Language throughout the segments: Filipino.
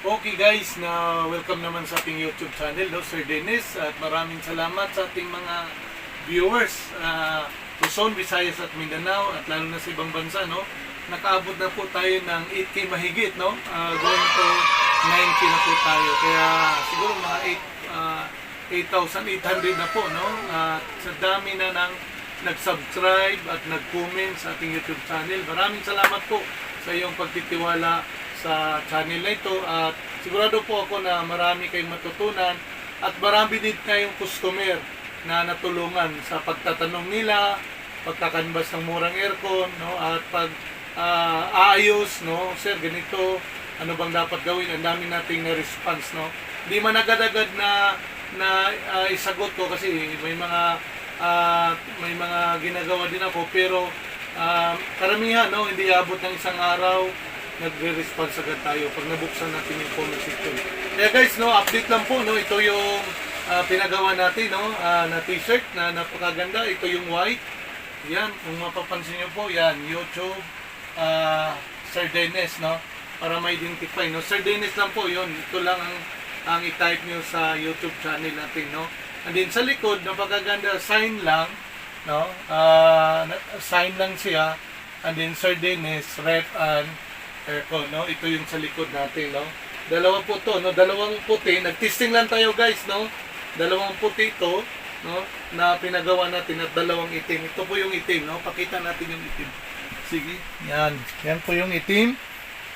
Okay guys, na welcome naman sa ating YouTube channel, no, Sir Dennis, at maraming salamat sa ating mga viewers, Luzon, Visayas at Mindanao, at lalo na sa ibang bansa, no. Nakaabot na po tayo ng 8K mahigit, no. Going to 9K na po tayo. Kaya siguro mga 8,800 na po, no. Sa dami na ng nag-subscribe at nag-comment sa ating YouTube channel. Maraming salamat po sa iyong pagtitiwala sa channel na ito, at sigurado po ako na marami kayong matutunan at marami din kayong customer na natulungan sa pagtatanong nila, pagkakanbas ng murang aircon, no, at pag aayos, no, sir ganito, ano bang dapat gawin. Ang dami nating na response, no. Hindi man agad-agad na isagot ko kasi may mga ginagawa din ako, pero karamihan, no, hindi abot ng isang araw nagre-response agad tayo pag nabuksan natin yung comment section. Kaya guys, no, update lang po, no, ito yung pinagawa natin, no, na t-shirt na napakaganda. Ito yung white. Yan, kung mapapansin niyo po, yan, YouTube Sir Dennis, no, para ma-identify, no. Sir Dennis lang po yun. Ito lang ang i-type niyo sa YouTube channel natin, no. And then sa likod, napakaganda, sign lang, no, sign lang siya. And then Sir Dennis, rep and aircon, no. Ito yung sa likod natin, no. Dalawa po to, no, dalawang puti. Nag-testing lang tayo guys, no. Dalawang puti ito, no, na pinagawa natin, at dalawang itim. Ito po yung itim, no. Pakita natin yung itim. Sige, yan. Yan po yung itim.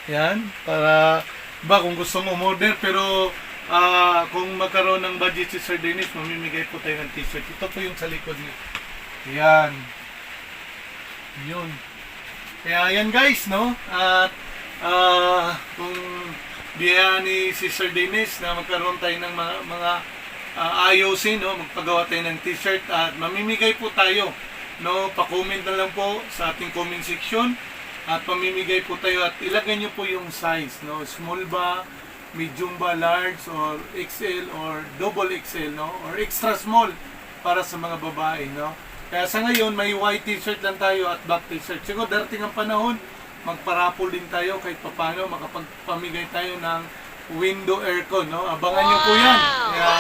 Yan, para kung gusto mo order, pero kung magkaroon ng budget si Sir Dennis, mamimigay po tayo ng t-shirt. Ito po yung sa likod niyo. Yan. Yun. Kaya yan guys, no. At kung biyaya ni si Sir Dennis na magkaroon tayo ng mga ayusin, no, magpagawa tayo ng t-shirt, at mamimigay po tayo, no. Pa-comment na lang po sa ating comment section at pamimigay po tayo, at ilagay nyo po yung size, no, small ba, medium ba, large, or XL, or double XL, no, or extra small para sa mga babae, no. Kaya sa ngayon may white t-shirt lang tayo at black t-shirt. Siguro darating ang panahon, magparapol din tayo kahit papano, makapagpamigay tayo ng window aircon, no. Abangan nyo po yan. Kaya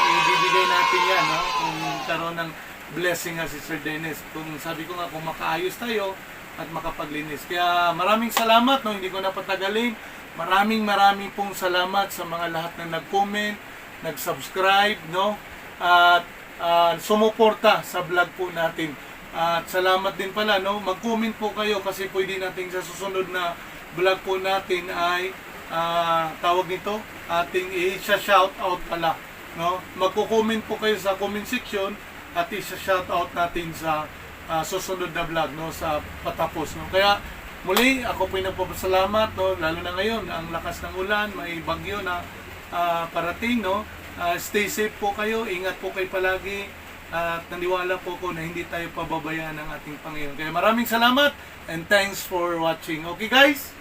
ibibigay natin yan, no, kung karoon ng blessing nga si Sir Dennis. Kung sabi ko nga, kung makaayos tayo at makapaglinis. Kaya maraming salamat, no, hindi ko napatagalin. Maraming pong salamat sa mga lahat na nag-comment, nag-subscribe, no, at sumuporta sa vlog po natin. At salamat din pala, no, mag-comment po kayo, kasi pwede natin sa susunod na vlog po natin ay tawag nito, ating i-shout out pala, no. Magko-comment po kayo sa comment section at i-shout out natin sa susunod na vlog, no, sa patapos, no. Kaya muli ako po nagpapasalamat, no, lalo na ngayon ang lakas ng ulan, may bagyo na parating, no. Stay safe po kayo, ingat po kayo palagi, at naniwala po ko na hindi tayo pababayaan ng ating Panginoon. Kaya maraming salamat and thanks for watching. Okay guys?